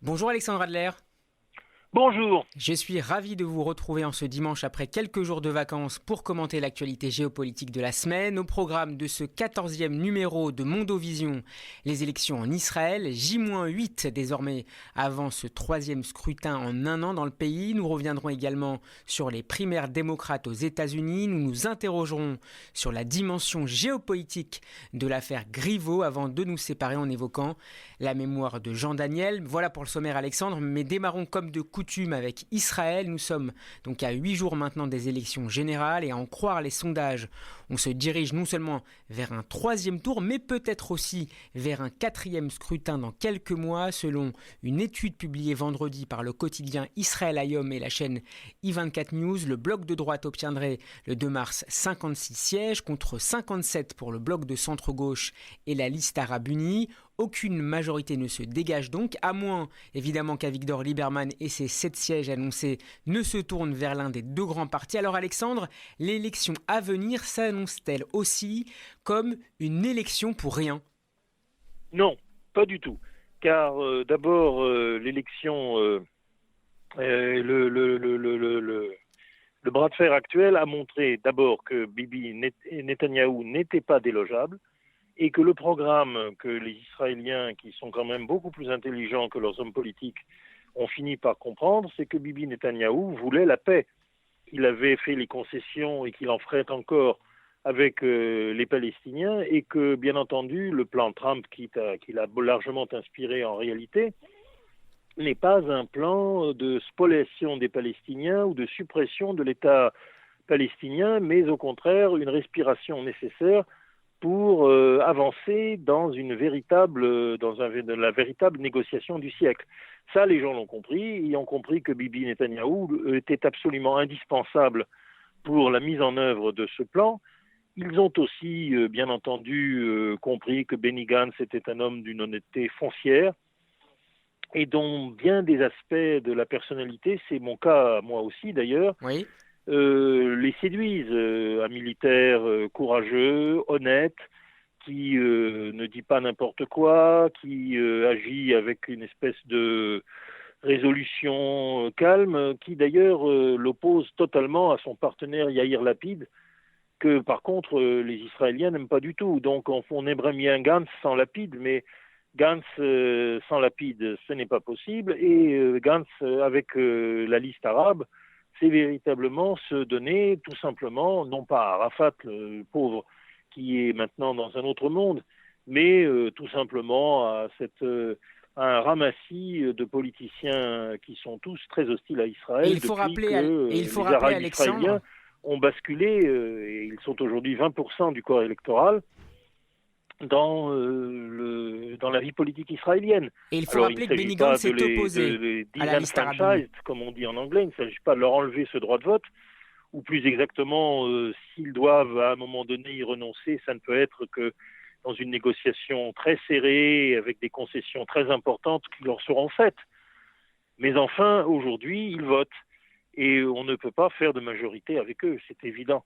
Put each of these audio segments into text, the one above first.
Bonjour Alexandre Adler. Bonjour. Je suis ravi de vous retrouver en ce dimanche après quelques jours de vacances pour commenter l'actualité géopolitique de la semaine. Au programme de ce 14e numéro de Mondovision, les élections en Israël, J-8 désormais avant ce troisième scrutin en un an dans le pays. Nous reviendrons également sur les primaires démocrates aux États-Unis. Nous nous interrogerons sur la dimension géopolitique de l'affaire Griveaux avant de nous séparer en évoquant la mémoire de Jean Daniel. Voilà pour le sommaire Alexandre, mais démarrons comme de coutume avec Israël. Nous sommes donc à 8 jours maintenant des élections générales et à en croire les sondages, on se dirige non seulement vers un troisième tour, mais peut-être aussi vers un quatrième scrutin dans quelques mois, selon une étude publiée vendredi par le quotidien Israël Hayom et la chaîne i24 News. Le bloc de droite obtiendrait le 2 mars 56 sièges contre 57 pour le bloc de centre-gauche et la liste arabe unie. Aucune majorité ne se dégage donc, à moins évidemment qu'Avigdor Lieberman et ses 7 sièges annoncés ne se tournent vers l'un des deux grands partis. Alors Alexandre, l'élection à venir s'annonce-t-elle aussi comme une élection pour rien ? Non, pas du tout. Car d'abord, l'élection, le bras de fer actuel a montré d'abord que Bibi Netanyahou n'était pas délogeable et que le programme que les Israéliens, qui sont quand même beaucoup plus intelligents que leurs hommes politiques, ont fini par comprendre, c'est que Bibi Netanyahou voulait la paix. Il avait fait les concessions et qu'il en ferait encore avec les Palestiniens et que, bien entendu, le plan Trump, qui l'a largement inspiré en réalité, n'est pas un plan de spoliation des Palestiniens ou de suppression de l'État palestinien, mais au contraire une respiration nécessaire pour avancer dans la véritable négociation du siècle. Ça, les gens l'ont compris. Ils ont compris que Bibi Netanyahou était absolument indispensable pour la mise en œuvre de ce plan. Ils ont aussi, bien entendu, compris que Benny Gantz était un homme d'une honnêteté foncière et dont bien des aspects de la personnalité, c'est mon cas moi aussi d'ailleurs, Oui. Les séduisent. Un militaire courageux, honnête, qui ne dit pas n'importe quoi, qui agit avec une espèce de résolution calme, qui d'ailleurs l'oppose totalement à son partenaire Yair Lapid, que par contre les Israéliens n'aiment pas du tout. Donc on aimerait bien Gantz sans Lapid, mais Gantz sans Lapid, ce n'est pas possible, et Gantz avec la liste arabe, c'est véritablement se donner tout simplement, non pas à Arafat, le pauvre, qui est maintenant dans un autre monde, mais tout simplement à un ramassis de politiciens qui sont tous très hostiles à Et Israël depuis que il faut les rappeler Arabes israéliens Alexandre, ont basculé, et ils sont aujourd'hui 20% du corps électoral, dans la vie politique israélienne. et il faut Alors, il ne rappeler que s'agit Benny Gantz pas de s'est opposé les à la liste arabe unie. disenfranchised, comme on dit en anglais, il ne s'agit pas de leur enlever ce droit de vote, ou plus exactement, s'ils doivent à un moment donné y renoncer, ça ne peut être que dans une négociation très serrée, avec des concessions très importantes qui leur seront faites. Mais enfin, aujourd'hui, ils votent. Et on ne peut pas faire de majorité avec eux, c'est évident.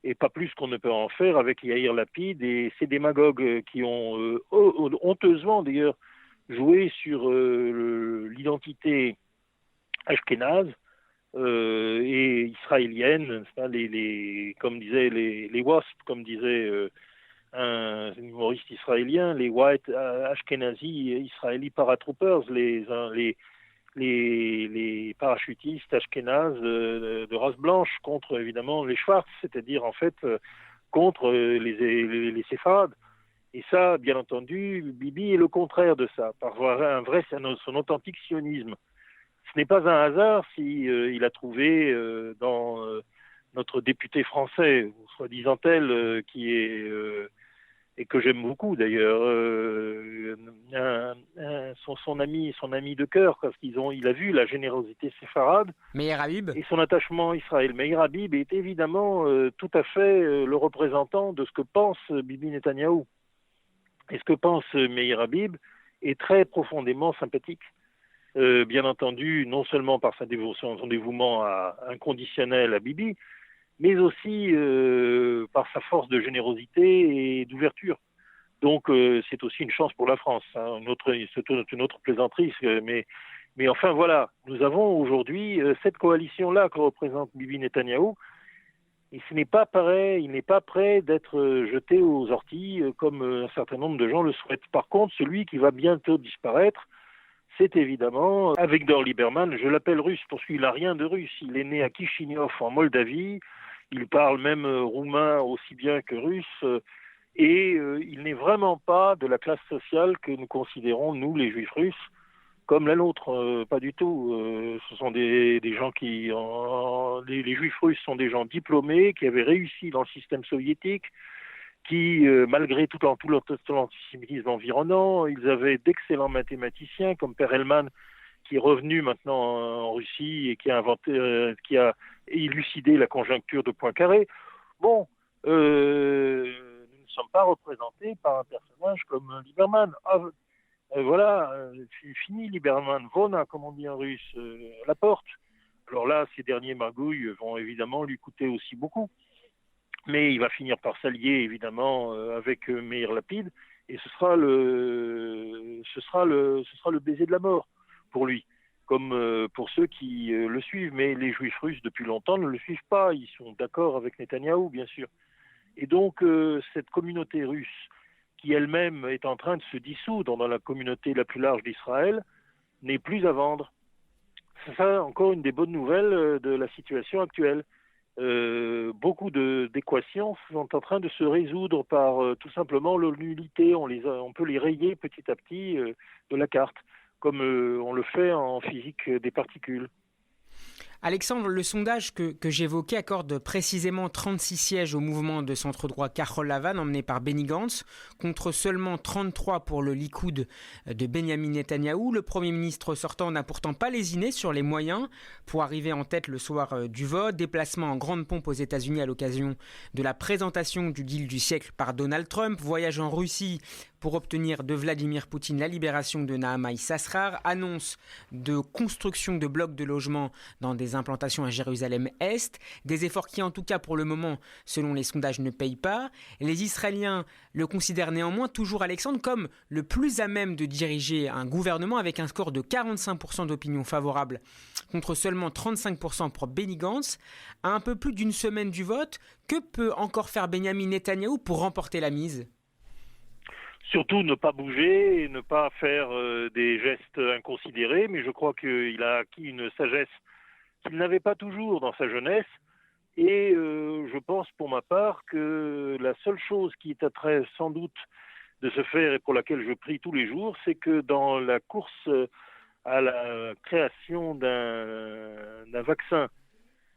Et pas plus qu'on ne peut en faire avec Yair Lapid et ces démagogues qui ont honteusement d'ailleurs joué sur l'identité ashkénaze et israélienne, comme disaient les WASP, comme disait un humoriste israélien, les White Ashkenazi Israeli Paratroopers, les parachutistes ashkénazes de race blanche contre évidemment les Schwartz, c'est-à-dire en fait contre les séfarades. Et ça, bien entendu, Bibi est le contraire de ça, par son authentique sionisme. Ce n'est pas un hasard si il a trouvé dans notre député français, ou soi-disant elle, qui est et que j'aime beaucoup d'ailleurs, son ami de cœur, parce il a vu la générosité séfarade Meir Habib. et son attachement à Israël. Meir Habib est évidemment tout à fait le représentant de ce que pense Bibi Netanyahou. Et ce que pense Meir Habib est très profondément sympathique. Bien entendu, non seulement par son dévouement inconditionnel à Bibi, mais aussi par sa force de générosité et d'ouverture. Donc c'est aussi une chance pour la France. Hein. C'est une autre plaisanterie, mais enfin voilà, nous avons aujourd'hui cette coalition-là que représente Bibi Netanyahou, et ce n'est pas pareil, il n'est pas prêt d'être jeté aux orties comme un certain nombre de gens le souhaitent. Par contre, celui qui va bientôt disparaître, c'est évidemment Avigdor Lieberman. Je l'appelle russe parce qu'il n'a rien de russe. Il est né à Kishinev en Moldavie. Il parle même roumain aussi bien que russe. Et il n'est vraiment pas de la classe sociale que nous considérons, nous, les juifs russes, comme la nôtre. Pas du tout. Ce sont des gens qui... les juifs russes sont des gens diplômés, qui avaient réussi dans le système soviétique, qui, malgré tout l'antisémitisme environnant, ils avaient d'excellents mathématiciens comme Perelman, qui est revenu maintenant en Russie et qui a qui a élucidé la conjoncture de Poincaré. Bon, nous ne sommes pas représentés par un personnage comme Lieberman. Voilà, c'est fini Lieberman, Vona, comme on dit en russe, à la porte. Alors là, ces derniers magouilles vont évidemment lui coûter aussi beaucoup. Mais il va finir par s'allier évidemment avec Meir Lapid, et ce sera le baiser de la mort pour lui, comme pour ceux qui le suivent. Mais les juifs russes depuis longtemps ne le suivent pas, ils sont d'accord avec Netanyahou bien sûr. Et donc cette communauté russe, qui elle-même est en train de se dissoudre dans la communauté la plus large d'Israël, n'est plus à vendre. C'est ça encore une des bonnes nouvelles de la situation actuelle. Beaucoup d'équations sont en train de se résoudre par tout simplement leur nullité. On peut les rayer petit à petit de la carte, comme on le fait en physique des particules. Alexandre, le sondage que j'évoquais accorde précisément 36 sièges au mouvement de centre-droit Kahol Lavan emmené par Benny Gantz, contre seulement 33 pour le Likoud de Benyamin Netanyahou. Le Premier ministre sortant n'a pourtant pas lésiné sur les moyens pour arriver en tête le soir du vote. Déplacement en grande pompe aux États-Unis à l'occasion de la présentation du deal du siècle par Donald Trump. Voyage en Russie pour obtenir de Vladimir Poutine la libération de Naamaï Sassrar, annonce de construction de blocs de logements dans des implantations à Jérusalem-Est, des efforts qui en tout cas pour le moment, selon les sondages, ne payent pas. Les Israéliens le considèrent néanmoins, toujours Alexandre, comme le plus à même de diriger un gouvernement avec un score de 45% d'opinion favorable contre seulement 35% pour Benny Gantz. À un peu plus d'une semaine du vote, que peut encore faire Benyamin Netanyahou pour remporter la mise ? Surtout ne pas bouger et ne pas faire des gestes inconsidérés, mais je crois qu'il a acquis une sagesse qu'il n'avait pas toujours dans sa jeunesse, et je pense pour ma part que la seule chose qui est à trait sans doute de se faire et pour laquelle je prie tous les jours, c'est que dans la course à la création d'un vaccin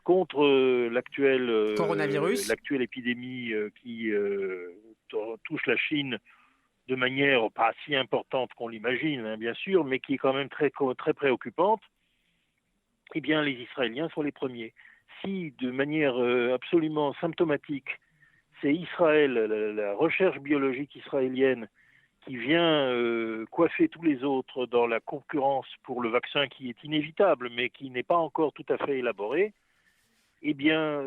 contre l'actuelle épidémie qui touche la Chine de manière pas si importante qu'on l'imagine, hein, bien sûr, mais qui est quand même très, très préoccupante, eh bien, les Israéliens sont les premiers. Si, de manière absolument symptomatique, c'est Israël, la recherche biologique israélienne, qui vient coiffer tous les autres dans la concurrence pour le vaccin qui est inévitable, mais qui n'est pas encore tout à fait élaboré, eh bien,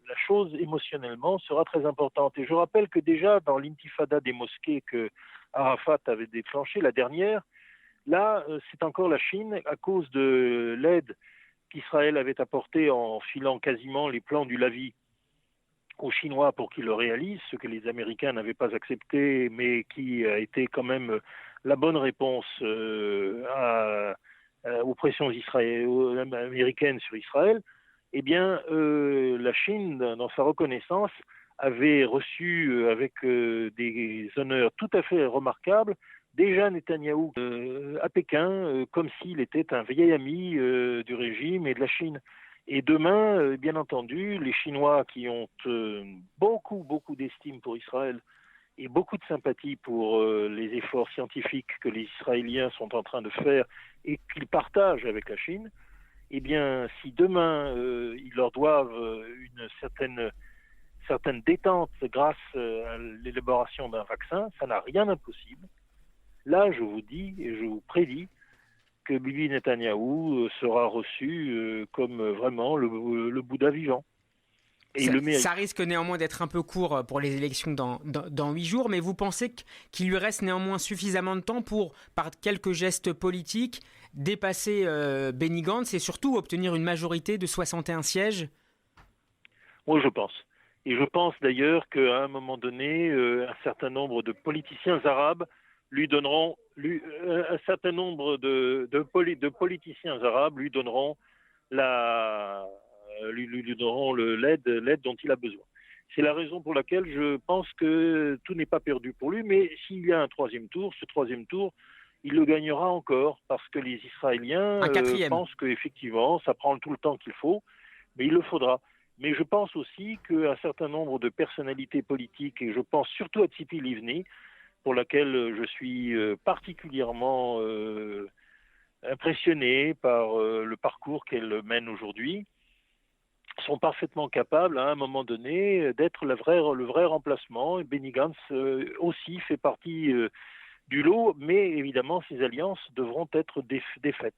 la chose émotionnellement sera très importante. Et je rappelle que déjà dans l'intifada des mosquées que Arafat avait déclenchée, la dernière, là, c'est encore la Chine, à cause de l'aide qu'Israël avait apportée en filant quasiment les plans du Lavi aux Chinois pour qu'ils le réalisent, ce que les Américains n'avaient pas accepté, mais qui a été quand même la bonne réponse aux pressions américaines sur Israël. Eh bien, la Chine, dans sa reconnaissance, avait reçu avec des honneurs tout à fait remarquables déjà Netanyahou à Pékin, comme s'il était un vieil ami du régime et de la Chine. Et demain, bien entendu, les Chinois qui ont beaucoup d'estime pour Israël et beaucoup de sympathie pour les efforts scientifiques que les Israéliens sont en train de faire et qu'ils partagent avec la Chine, eh bien, si demain, ils leur doivent une certaine détente grâce à l'élaboration d'un vaccin, ça n'a rien d'impossible. Là, je vous dis et je vous prédis que Bibi Netanyahou sera reçu comme vraiment le Bouddha vivant. Et il le mérite. Ça risque néanmoins d'être un peu court pour les élections dans 8 jours, mais vous pensez qu'il lui reste néanmoins suffisamment de temps pour, par quelques gestes politiques, dépasser Benny Gantz et surtout obtenir une majorité de 61 sièges? Moi, je pense. Et je pense d'ailleurs qu'à un moment donné, un certain nombre de politiciens arabes lui donneront, un certain nombre de politiciens arabes lui donneront lui donneront l'aide dont il a besoin. C'est la raison pour laquelle je pense que tout n'est pas perdu pour lui, mais s'il y a un troisième tour, ce troisième tour, il le gagnera encore parce que les Israéliens pensent qu'effectivement, ça prend tout le temps qu'il faut, mais il le faudra. Mais je pense aussi qu'un certain nombre de personnalités politiques, et je pense surtout à Tzipi Livni, pour laquelle je suis particulièrement impressionné par le parcours qu'elle mène aujourd'hui, sont parfaitement capables à un moment donné d'être le vrai remplacement. Et Benny Gantz aussi fait partie du lot, mais évidemment ces alliances devront être défaites.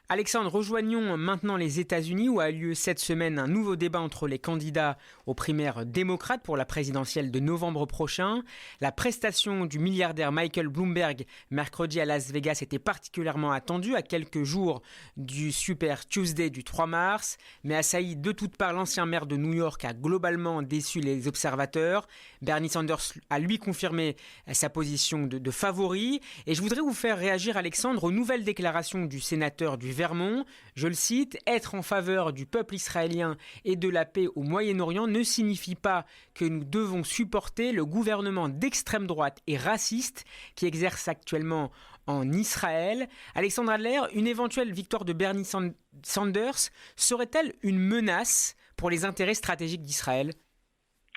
Alexandre, rejoignons maintenant les États-Unis où a lieu cette semaine un nouveau débat entre les candidats aux primaires démocrates pour la présidentielle de novembre prochain. La prestation du milliardaire Michael Bloomberg mercredi à Las Vegas était particulièrement attendue à quelques jours du Super Tuesday du 3 mars, mais assailli de toutes parts, l'ancien maire de New York a globalement déçu les observateurs. Bernie Sanders a lui confirmé sa position de favori. Et je voudrais vous faire réagir, Alexandre, aux nouvelles déclarations du sénateur du Vermont. Je le cite, « Être en faveur du peuple israélien et de la paix au Moyen-Orient ne signifie pas que nous devons supporter le gouvernement d'extrême droite et raciste qui exerce actuellement en Israël. » Alexandre Adler, une éventuelle victoire de Bernie Sanders serait-elle une menace pour les intérêts stratégiques d'Israël ?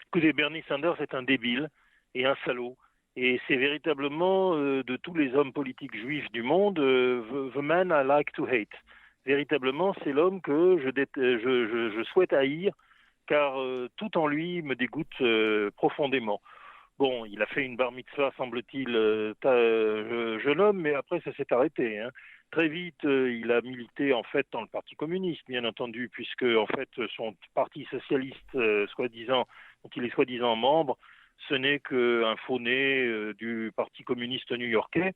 Écoutez, Bernie Sanders est un débile et un salaud. Et c'est véritablement, de tous les hommes politiques juifs du monde, the man I like to hate. Véritablement, c'est l'homme que je souhaite haïr, car tout en lui me dégoûte profondément. Bon, il a fait une bar mitzvah, semble-t-il, jeune homme, mais après ça s'est arrêté. Hein. Très vite, il a milité en fait dans le Parti communiste, bien entendu, puisque en fait son parti socialiste, soi-disant, dont il est soi-disant membre, ce n'est qu'un faux-né du Parti communiste new-yorkais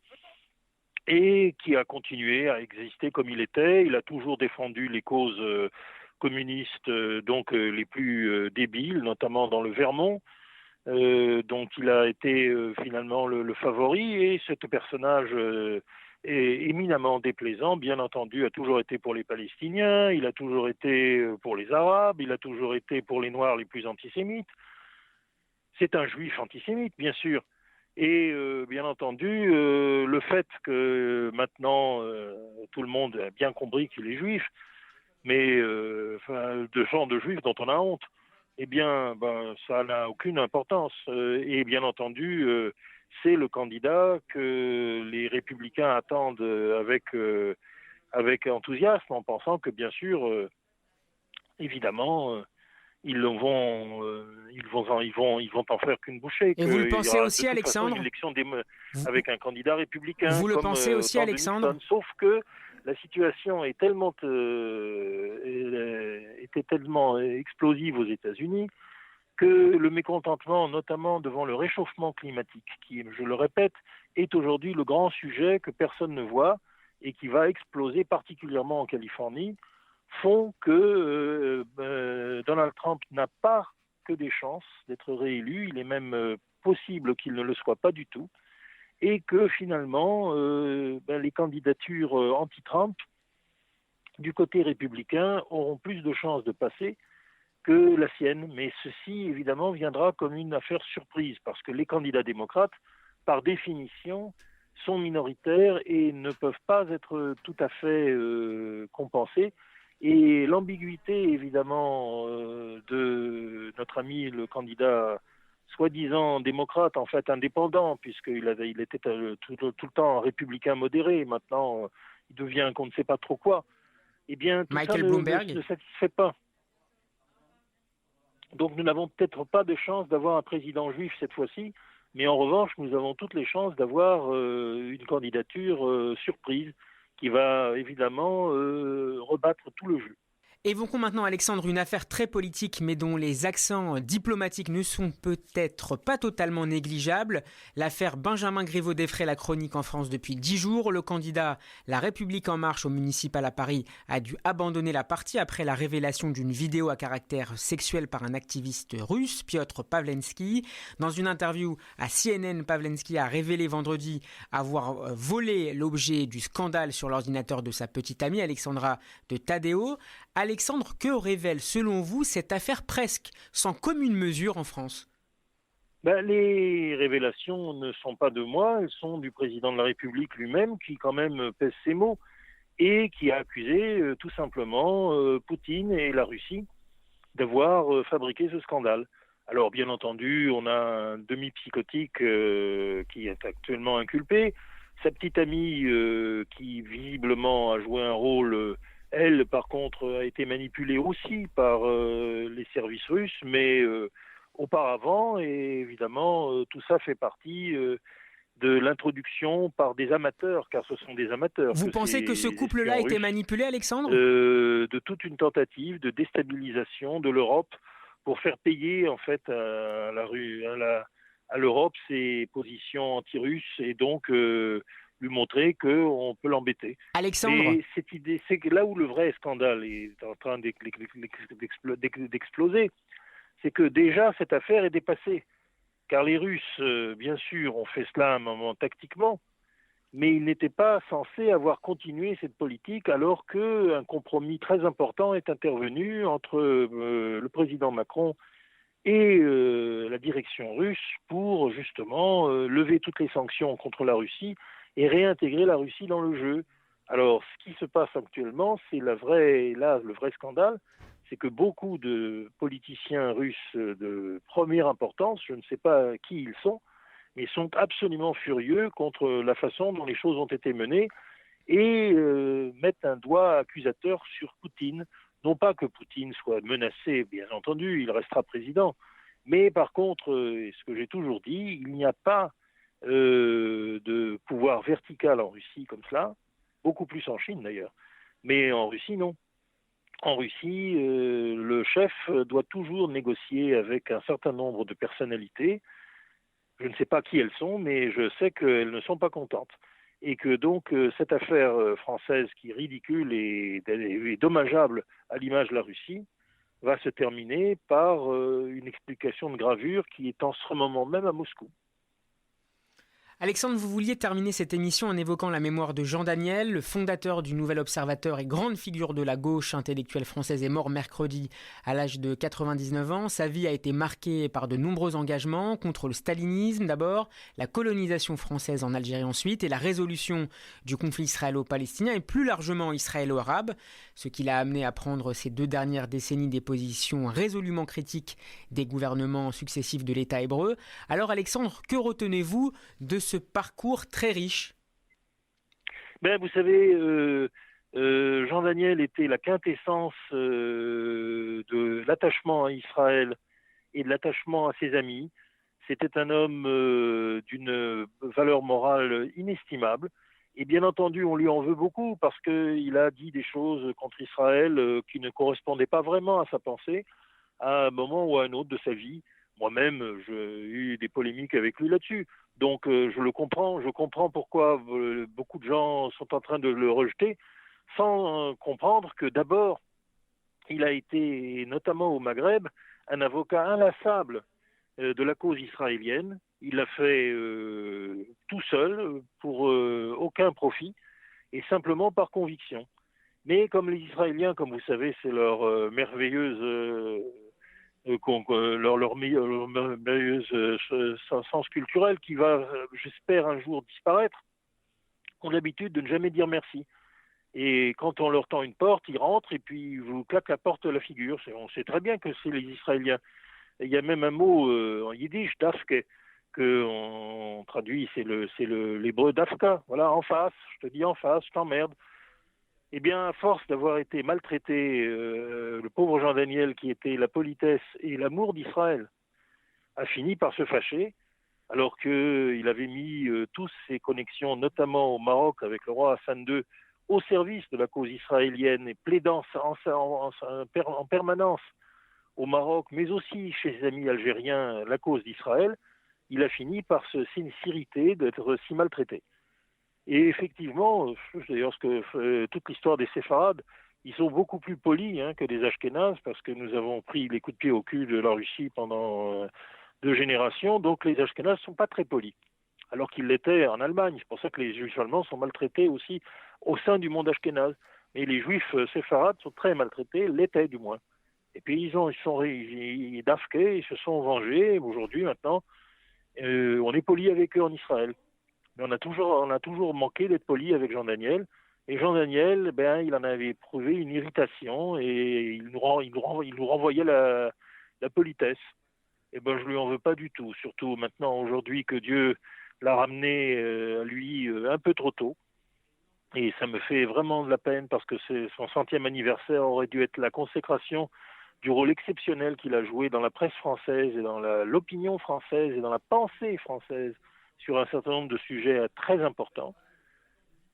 et qui a continué à exister comme il était. Il a toujours défendu les causes communistes, donc les plus débiles, notamment dans le Vermont, dont il a été finalement le favori. Et ce personnage est éminemment déplaisant, bien entendu, a toujours été pour les Palestiniens, il a toujours été pour les Arabes, il a toujours été pour les Noirs les plus antisémites. C'est un juif antisémite, bien sûr. Et bien entendu, le fait que maintenant tout le monde a bien compris qu'il est juif, mais de genre de juif dont on a honte, eh bien, ça n'a aucune importance. Et bien entendu, c'est le candidat que les républicains attendent avec enthousiasme, en pensant que, bien sûr, évidemment, ils vont en faire qu'une bouchée. Et vous le pensez aussi, Alexandre ? Une élection avec un candidat républicain. Vous le pensez aussi, Alexandre ? Sauf que la situation était tellement explosive aux États-Unis que le mécontentement, notamment devant le réchauffement climatique, qui, je le répète, est aujourd'hui le grand sujet que personne ne voit et qui va exploser particulièrement en Californie, font que Donald Trump n'a pas que des chances d'être réélu. Il est même possible qu'il ne le soit pas du tout. Et que finalement, les candidatures anti-Trump du côté républicain auront plus de chances de passer que la sienne. Mais ceci, évidemment, viendra comme une affaire surprise, parce que les candidats démocrates, par définition, sont minoritaires et ne peuvent pas être tout à fait compensés. Et l'ambiguïté, évidemment, de notre ami, le candidat soi-disant démocrate, en fait indépendant, puisqu'il était tout le temps républicain modéré, maintenant il devient qu'on ne sait pas trop quoi, eh bien tout Michael ça Bloomberg ne satisfait pas. Donc nous n'avons peut-être pas de chance d'avoir un président juif cette fois-ci, mais en revanche nous avons toutes les chances d'avoir une candidature surprise qui va évidemment rebattre tout le jeu. Évoquons maintenant, Alexandre, une affaire très politique mais dont les accents diplomatiques ne sont peut-être pas totalement négligeables. L'affaire Benjamin Griveaux-Desprez, la chronique en France depuis 10 jours. Le candidat La République En Marche au municipal à Paris a dû abandonner la partie après la révélation d'une vidéo à caractère sexuel par un activiste russe, Piotr Pawlenski. Dans une interview à CNN, Pawlenski a révélé vendredi avoir volé l'objet du scandale sur l'ordinateur de sa petite amie Alexandra de Taddeo. Alexandre, que révèle selon vous cette affaire presque sans commune mesure en France ? Les révélations ne sont pas de moi, elles sont du président de la République lui-même qui quand même pèse ses mots et qui a accusé tout simplement Poutine et la Russie d'avoir fabriqué ce scandale. Alors bien entendu, on a un demi-psychotique qui est actuellement inculpé, sa petite amie qui visiblement a joué un rôle... Elle, par contre, a été manipulée aussi par les services russes, mais auparavant, et évidemment, tout ça fait partie de l'introduction par des amateurs, car ce sont des amateurs. Vous pensez que ce couple-là était manipulé, Alexandre ? De toute une tentative de déstabilisation de l'Europe pour faire payer, en fait, à l'Europe ses positions anti-russes et donc... lui montrer qu'on peut l'embêter. Alexandre. Et cette idée, c'est là où le vrai scandale est en train d'exploser, c'est que déjà cette affaire est dépassée. Car les Russes, bien sûr, ont fait cela à un moment tactiquement, mais ils n'étaient pas censés avoir continué cette politique alors qu'un compromis très important est intervenu entre le président Macron et la direction russe pour justement lever toutes les sanctions contre la Russie et réintégrer la Russie dans le jeu. Alors, ce qui se passe actuellement, c'est le vrai scandale, c'est que beaucoup de politiciens russes de première importance, je ne sais pas qui ils sont, mais sont absolument furieux contre la façon dont les choses ont été menées et mettent un doigt accusateur sur Poutine. Non pas que Poutine soit menacé, bien entendu, il restera président, mais par contre, ce que j'ai toujours dit, il n'y a pas de pouvoir vertical en Russie comme cela, beaucoup plus en Chine d'ailleurs, mais en Russie non. En Russie, le chef doit toujours négocier avec un certain nombre de personnalités. Je ne sais pas qui elles sont, mais je sais qu'elles ne sont pas contentes. Et que donc cette affaire française qui est ridicule et dommageable à l'image de la Russie va se terminer par une explication de gravure qui est en ce moment même à Moscou. Alexandre, vous vouliez terminer cette émission en évoquant la mémoire de Jean Daniel, le fondateur du Nouvel Observateur et grande figure de la gauche intellectuelle française, est mort mercredi à l'âge de 99 ans. Sa vie a été marquée par de nombreux engagements contre le stalinisme d'abord, la colonisation française en Algérie ensuite et la résolution du conflit israélo-palestinien et plus largement israélo-arabe, ce qui l'a amené à prendre ces 2 dernières décennies des positions résolument critiques des gouvernements successifs de l'État hébreu. Alors Alexandre, que retenez-vous de ce parcours très riche? Vous savez, Jean Daniel était la quintessence de l'attachement à Israël et de l'attachement à ses amis. C'était un homme d'une valeur morale inestimable. Et bien entendu, on lui en veut beaucoup parce qu'il a dit des choses contre Israël qui ne correspondaient pas vraiment à sa pensée à un moment ou à un autre de sa vie. Moi-même, j'ai eu des polémiques avec lui là-dessus. Donc je le comprends, je comprends pourquoi beaucoup de gens sont en train de le rejeter, sans comprendre que d'abord, il a été, notamment au Maghreb, un avocat inlassable de la cause israélienne. Il l'a fait tout seul, pour aucun profit, et simplement par conviction. Mais comme les Israéliens, comme vous savez, c'est leur merveilleuse... leur merveilleuse sens culturel qui va, j'espère, un jour disparaître, ont l'habitude de ne jamais dire merci. Et quand on leur tend une porte, ils rentrent et puis ils vous claquent la porte à la figure. On sait très bien que c'est les Israéliens. Il y a même un mot en yiddish, dafke, qu'on traduit, c'est l'hébreu dafka. Voilà, en face, je te dis en face, je t'emmerde. Eh bien, à force d'avoir été maltraité, le pauvre Jean Daniel, qui était la politesse et l'amour d'Israël, a fini par se fâcher, alors qu'il avait mis toutes ses connexions, notamment au Maroc avec le roi Hassan II, au service de la cause israélienne et plaidant en permanence au Maroc, mais aussi chez ses amis algériens, la cause d'Israël, il a fini par s'irriter d'être si maltraité. Et effectivement, d'ailleurs, toute l'histoire des séfarades, ils sont beaucoup plus polis que les Ashkénazes, parce que nous avons pris les coups de pied au cul de la Russie pendant 2 générations, donc les Ashkénazes ne sont pas très polis, alors qu'ils l'étaient en Allemagne. C'est pour ça que les Juifs allemands sont maltraités aussi au sein du monde ashkénaze. Mais les Juifs séfarades sont très maltraités, l'étaient du moins. Et puis ils se sont vengés. Aujourd'hui, maintenant, on est poli avec eux en Israël. Mais on a toujours manqué d'être poli avec Jean Daniel. Et Jean Daniel, il en avait éprouvé une irritation et il nous renvoyait la politesse. Et je lui en veux pas du tout. Surtout maintenant, aujourd'hui, que Dieu l'a ramené à lui un peu trop tôt. Et ça me fait vraiment de la peine parce que son 100e anniversaire aurait dû être la consécration du rôle exceptionnel qu'il a joué dans la presse française et dans l'opinion française et dans la pensée française sur un certain nombre de sujets très importants.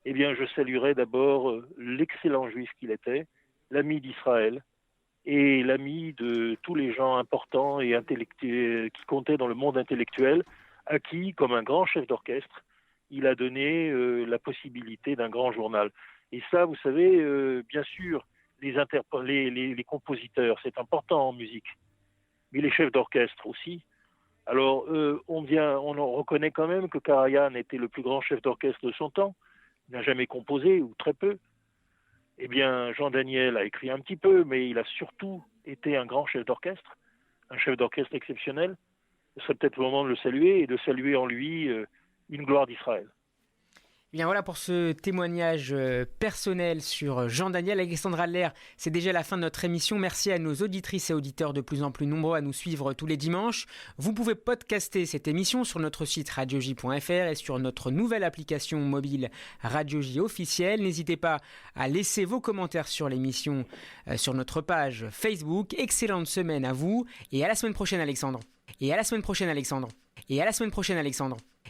Eh bien, je saluerai d'abord l'excellent juif qu'il était, l'ami d'Israël et l'ami de tous les gens importants et intellectuels qui comptaient dans le monde intellectuel, à qui, comme un grand chef d'orchestre, il a donné la possibilité d'un grand journal. Et ça, vous savez, bien sûr, les compositeurs, c'est important en musique, mais les chefs d'orchestre aussi. Alors, on reconnaît quand même que Karajan était le plus grand chef d'orchestre de son temps. Il n'a jamais composé, ou très peu. Eh bien, Jean Daniel a écrit un petit peu, mais il a surtout été un grand chef d'orchestre, un chef d'orchestre exceptionnel. Ce serait peut-être le moment de le saluer et de saluer en lui une gloire d'Israël. Bien voilà pour ce témoignage personnel sur Jean Daniel. Alexandre Adler, c'est déjà la fin de notre émission. Merci à nos auditrices et auditeurs de plus en plus nombreux à nous suivre tous les dimanches. Vous pouvez podcaster cette émission sur notre site radioj.fr et sur notre nouvelle application mobile Radio J officielle. N'hésitez pas à laisser vos commentaires sur l'émission sur notre page Facebook. Excellente semaine à vous et à la semaine prochaine Alexandre. Et à la semaine prochaine Alexandre. Et à la semaine prochaine Alexandre.